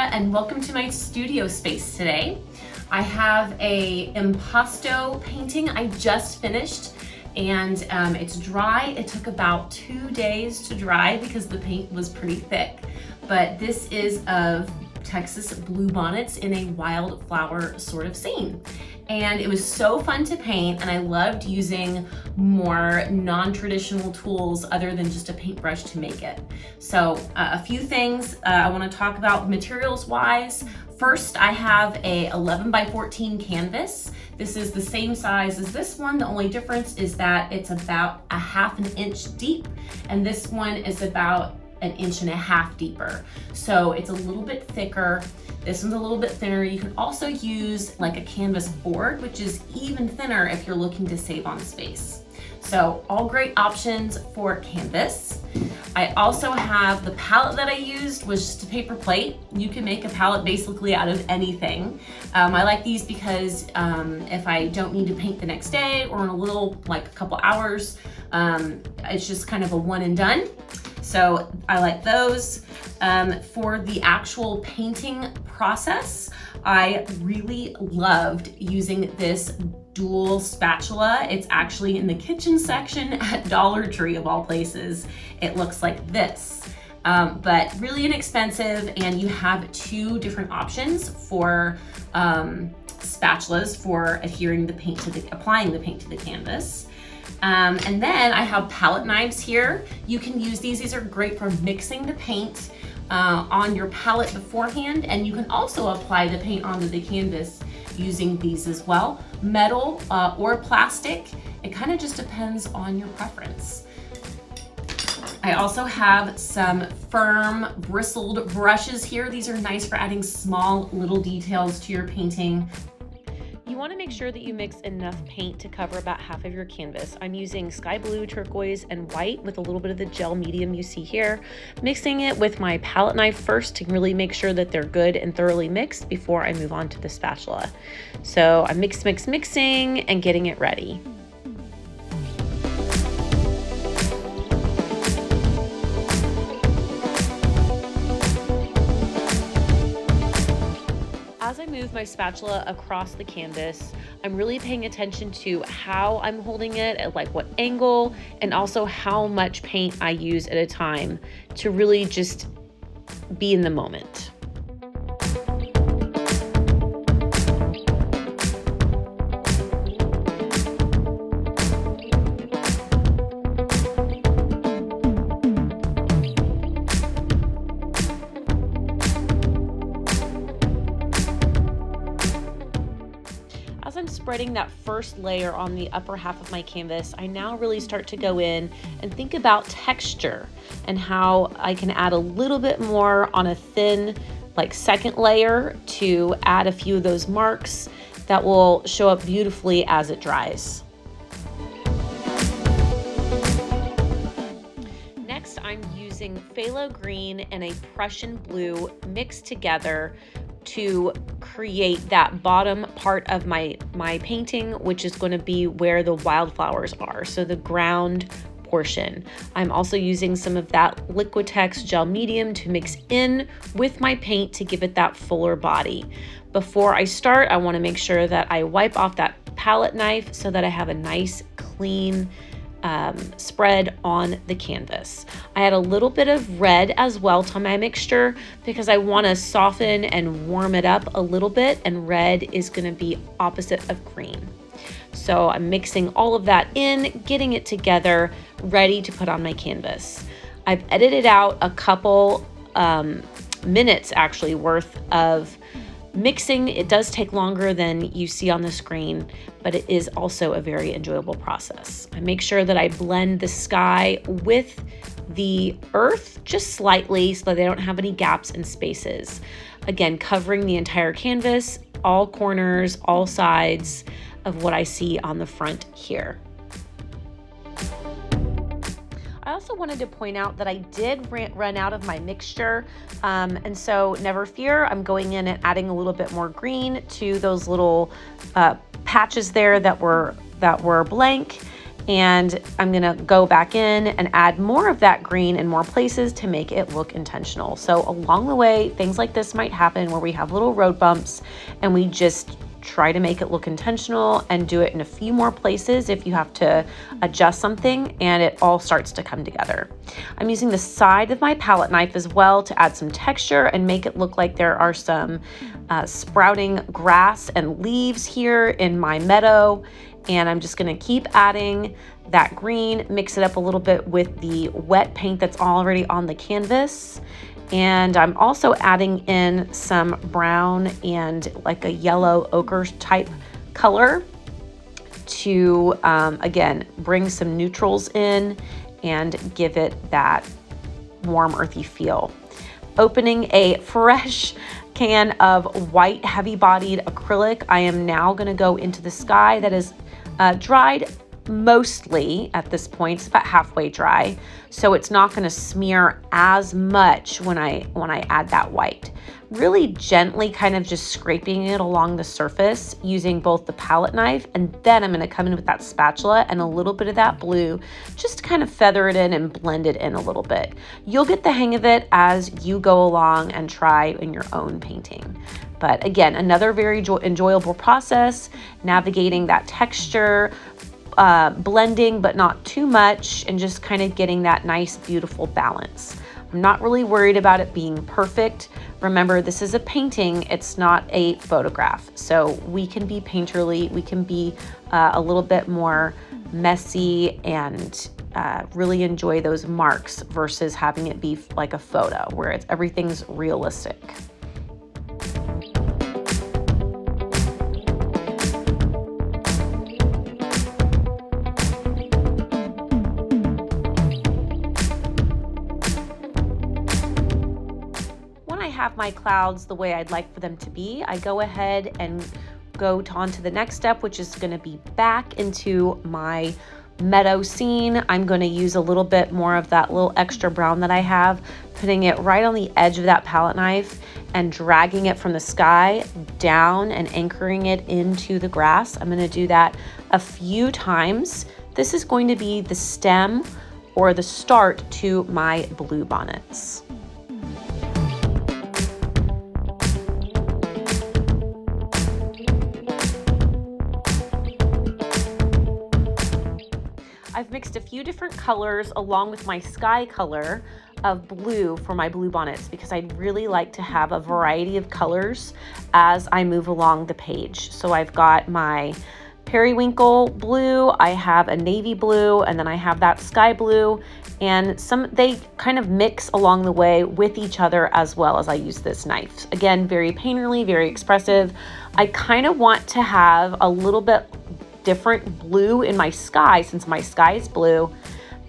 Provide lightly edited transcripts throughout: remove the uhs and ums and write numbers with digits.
Laura, and welcome to my studio space today. I have a Impasto painting I just finished, and it's dry. It took about 2 days to dry because the paint was pretty thick, but this is of Texas bluebonnets in a wildflower sort of scene. And it was so fun to paint, and I loved using more non-traditional tools other than just a paintbrush to make it. So a few things I want to talk about materials wise. First, I have a 11 by 14 canvas. This is the same size as this one. The only difference is that it's about 1/2 inch deep, and this one is about 1.5 inches deeper. So it's a little bit thicker. This one's a little bit thinner. You can also use like a canvas board, which is even thinner if you're looking to save on space. So all great options for canvas. I also have the palette that I used was just a paper plate. You can make a palette basically out of anything. I like these because if I don't need to paint the next day or in a little, like a couple hours, it's just kind of a one and done. So I like those. For the actual painting process, I really loved using this dual spatula. It's actually in the kitchen section at Dollar Tree of all places. It looks like this, but really inexpensive, and you have 2 different options for spatulas for adhering the paint to applying the paint to the canvas. And then I have palette knives here. You can use these. These are great for mixing the paint on your palette beforehand, and you can also apply the paint onto the canvas using these as well. Metal or plastic, it kind of just depends on your preference. I also have some firm bristled brushes here. These are nice for adding small little details to your painting. You want to make sure that you mix enough paint to cover about half of your canvas. I'm using sky blue, turquoise, and white with a little bit of the gel medium you see here. Mixing it with my palette knife first to really make sure that they're good and thoroughly mixed before I move on to the spatula. So I'm mixing and getting it ready. As I move my spatula across the canvas, I'm really paying attention to how I'm holding it, at like what angle, and also how much paint I use at a time to really just be in the moment. As I'm spreading that first layer on the upper half of my canvas, I now really start to go in and think about texture and how I can add a little bit more on a thin, like second layer to add a few of those marks that will show up beautifully as it dries. Next, I'm using phthalo green and a Prussian blue mixed together to create that bottom part of my painting, which is going to be where the wildflowers are, so the ground portion. I'm also using some of that Liquitex gel medium to mix in with my paint to give it that fuller body. Before I start, I want to make sure that I wipe off that palette knife so that I have a nice clean spread on the canvas. I add a little bit of red as well to my mixture because I want to soften and warm it up a little bit, and red is going to be opposite of green. So I'm mixing all of that in, getting it together, ready to put on my canvas. I've edited out a couple minutes actually worth of mixing. It does take longer than you see on the screen, but it is also a very enjoyable process. I make sure that I blend the sky with the earth just slightly so that they don't have any gaps and spaces. Again, covering the entire canvas, all corners, all sides of what I see on the front here. I also wanted to point out that I did run out of my mixture, and so never fear, I'm going in and adding a little bit more green to those little patches there that were blank, And I'm gonna go back in and add more of that green in more places to make it look intentional. So along the way, things like this might happen where we have little road bumps and we just try to make it look intentional and do it in a few more places if you have to adjust something, and it all starts to come together. I'm using the side of my palette knife as well to add some texture and make it look like there are some sprouting grass and leaves here in my meadow. And I'm just gonna keep adding that green, mix it up a little bit with the wet paint that's already on the canvas. And I'm also adding in some brown and like a yellow ochre type color to, again, bring some neutrals in and give it that warm, earthy feel. Opening a fresh can of white heavy-bodied acrylic, I am now gonna go into the sky that is dried mostly at this point. It's about halfway dry, so it's not going to smear as much when I add that white. Really gently kind of just scraping it along the surface using both the palette knife, and then I'm going to come in with that spatula and a little bit of that blue just to kind of feather it in and blend it in a little bit. You'll get the hang of it as you go along and try in your own painting. But again, another very enjoyable process, navigating that texture, blending but not too much, and just kind of getting that nice, beautiful balance. I'm not really worried about it being perfect. Remember, this is a painting, it's not a photograph. So we can be painterly, we can be a little bit more messy and really enjoy those marks versus having it be like a photo where everything's realistic. Have my clouds the way I'd like for them to be, I go ahead and go on to the next step, which is going to be back into my meadow scene. I'm going to use a little bit more of that little extra brown that I have, putting it right on the edge of that palette knife and dragging it from the sky down and anchoring it into the grass. I'm going to do that a few times. This is going to be the stem or the start to my blue bonnets. I've mixed a few different colors along with my sky color of blue for my blue bonnets because I'd really like to have a variety of colors as I move along the page. So I've got my periwinkle blue, I have a navy blue, and then I have that sky blue, and they kind of mix along the way with each other as well as I use this knife. Again, very painterly, very expressive. I kind of want to have a little bit different blue in my sky since my sky is blue,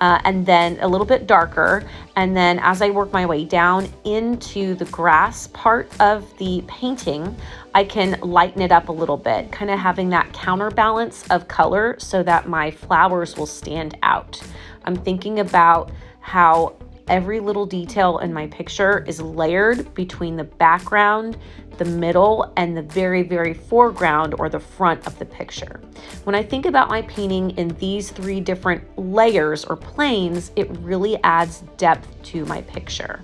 and then a little bit darker. And then as I work my way down into the grass part of the painting, I can lighten it up a little bit, kind of having that counterbalance of color so that my flowers will stand out. I'm thinking about how every little detail in my picture is layered between the background, the middle, and the very, very foreground or the front of the picture. When I think about my painting in these three different layers or planes, it really adds depth to my picture.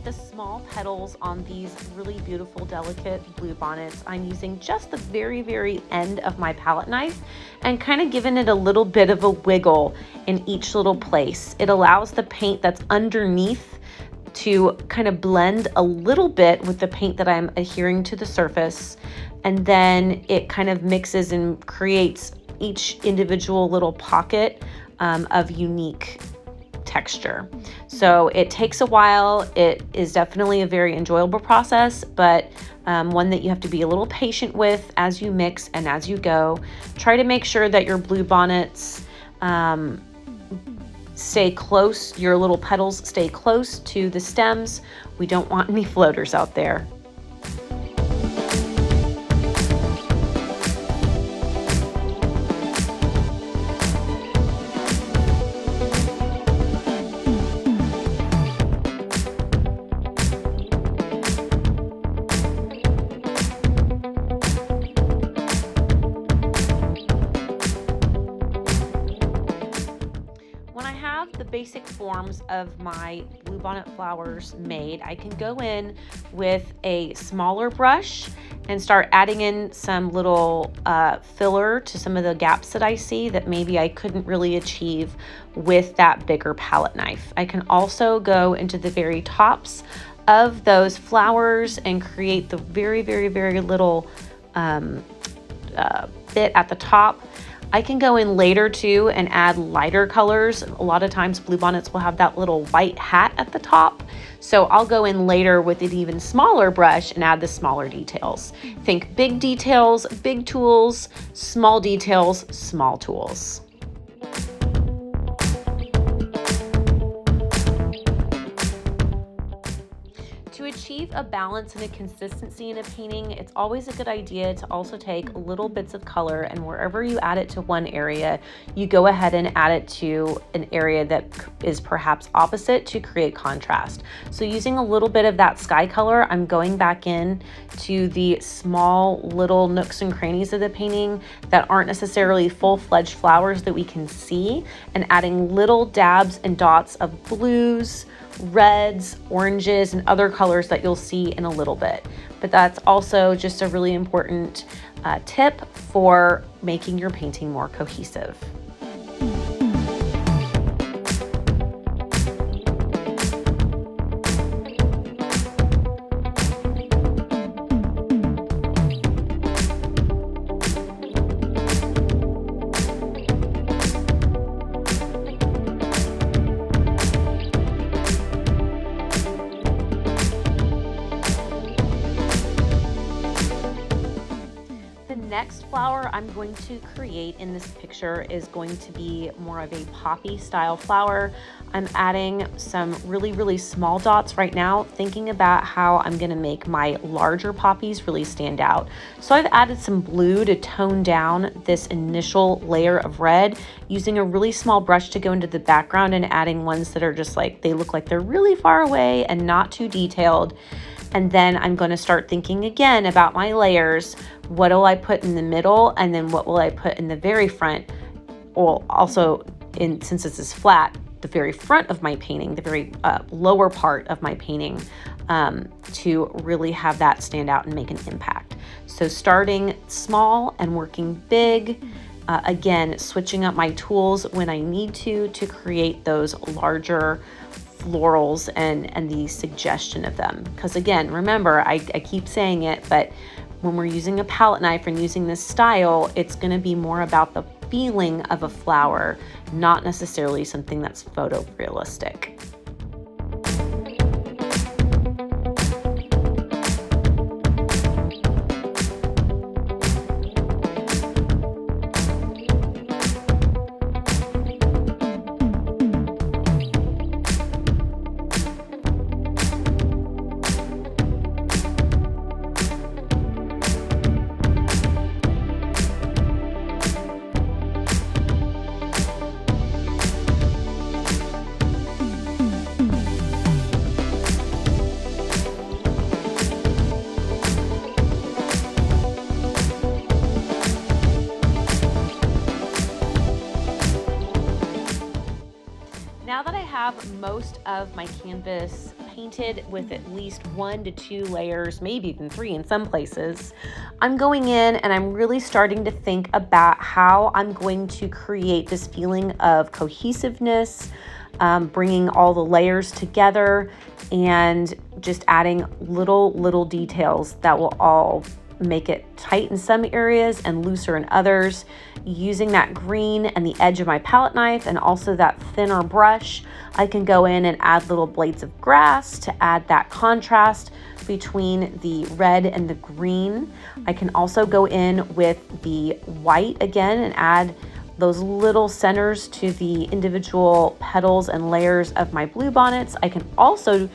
The small petals on these really beautiful, delicate blue bonnets, I'm using just the very, very end of my palette knife and kind of giving it a little bit of a wiggle in each little place. It allows the paint that's underneath to kind of blend a little bit with the paint that I'm adhering to the surface, and then it kind of mixes and creates each individual little pocket of unique texture. So it takes a while. It is definitely a very enjoyable process, but one that you have to be a little patient with as you mix and as you go. Try to make sure that your blue bonnets stay close, your little petals stay close to the stems. We don't want any floaters out there. basic forms of my bluebonnet flowers made, I can go in with a smaller brush and start adding in some little filler to some of the gaps that I see that maybe I couldn't really achieve with that bigger palette knife. I can also go into the very tops of those flowers and create the very, very, very little bit at the top. I can go in later too and add lighter colors. A lot of times bluebonnets will have that little white hat at the top. So I'll go in later with an even smaller brush and add the smaller details. Think big details, big tools, small details, small tools. To achieve a balance and a consistency in a painting, it's always a good idea to also take little bits of color, and wherever you add it to one area, you go ahead and add it to an area that is perhaps opposite to create contrast. So using a little bit of that sky color, I'm going back in to the small little nooks and crannies of the painting that aren't necessarily full-fledged flowers that we can see, and adding little dabs and dots of blues, reds, oranges, and other colors that you'll see in a little bit. But that's also just a really important tip for making your painting more cohesive. Next flower I'm going to create in this picture is going to be more of a poppy style flower. I'm adding some really small dots right now, thinking about how I'm going to make my larger poppies really stand out. So I've added some blue to tone down this initial layer of red, using a really small brush to go into the background and adding ones that are just like, they look like they're really far away and not too detailed. And then I'm going to start thinking again about my layers. What will I put in the middle? And then what will I put in the very front? Well, also, since this is flat, the very front of my painting, the very lower part of my painting, to really have that stand out and make an impact. So starting small and working big. Again, switching up my tools when I need to create those larger florals and the suggestion of them. Because again, remember, I keep saying it, but when we're using a palette knife and using this style, it's going to be more about the feeling of a flower, not necessarily something that's photorealistic. Now that I have most of my canvas painted with at least 1 to 2 layers, maybe even 3 in some places, I'm going in and I'm really starting to think about how I'm going to create this feeling of cohesiveness, bringing all the layers together and just adding little details that will all make it tight in some areas and looser in others. Using that green and the edge of my palette knife and also that thinner brush, I can go in and add little blades of grass to add that contrast between the red and the green. I can also go in with the white again and add those little centers to the individual petals and layers of my bluebonnets. I can also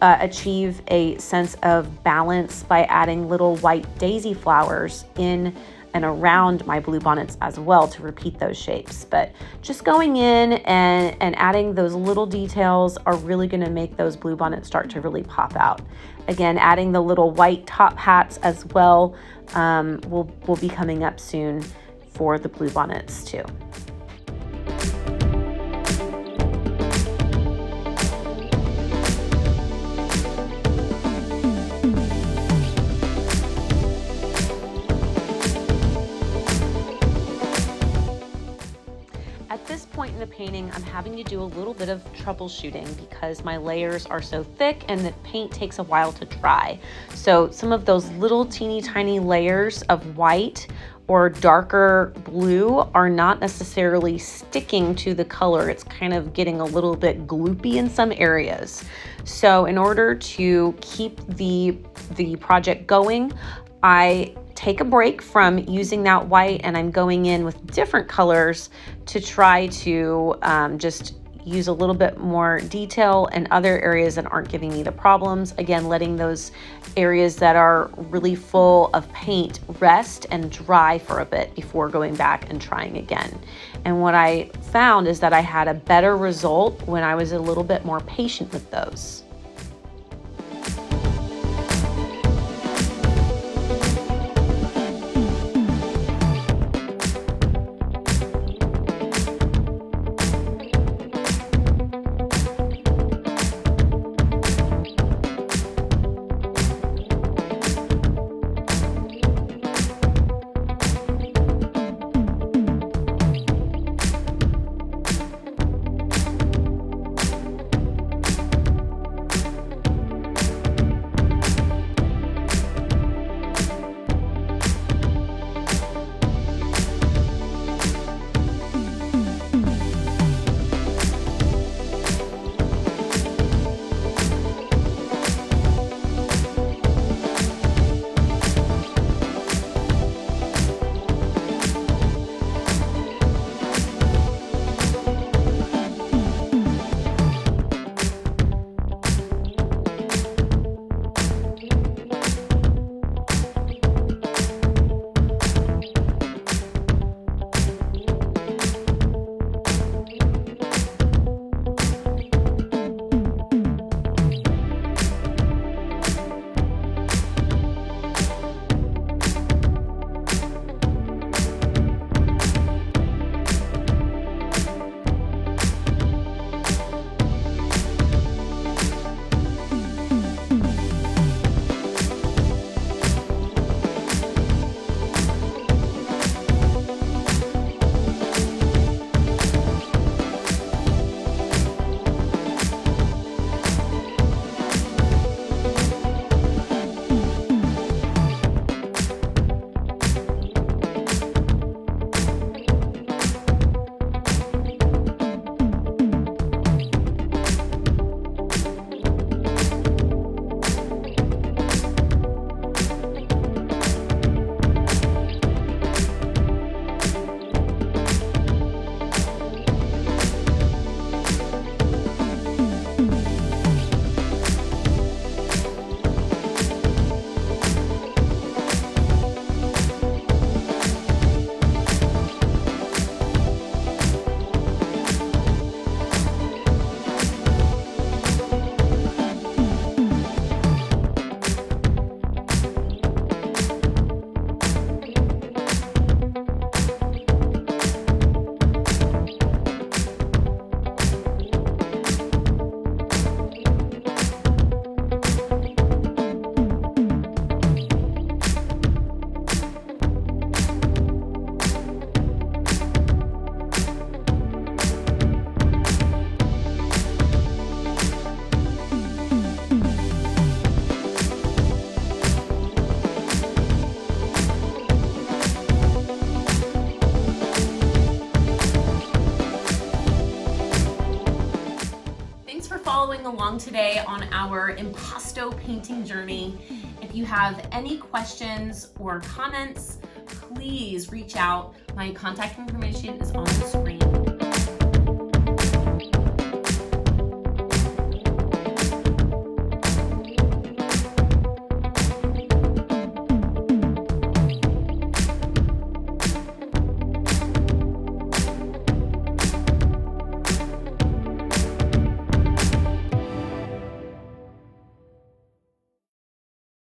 achieve a sense of balance by adding little white daisy flowers in and around my bluebonnets as well to repeat those shapes. But just going in and adding those little details are really going to make those bluebonnets start to really pop out. Again, adding the little white top hats as well will be coming up soon for the bluebonnets too. point in the painting, I'm having to do a little bit of troubleshooting because my layers are so thick and the paint takes a while to dry. So some of those little teeny tiny layers of white or darker blue are not necessarily sticking to the color. It's kind of getting a little bit gloopy in some areas. So in order to keep the project going, I take a break from using that white and I'm going in with different colors to try to just use a little bit more detail in other areas that aren't giving me the problems. Again, letting those areas that are really full of paint rest and dry for a bit before going back and trying again. And what I found is that I had a better result when I was a little bit more patient with those. following along today on our impasto painting journey. If you have any questions or comments, please reach out. My contact information is on the screen.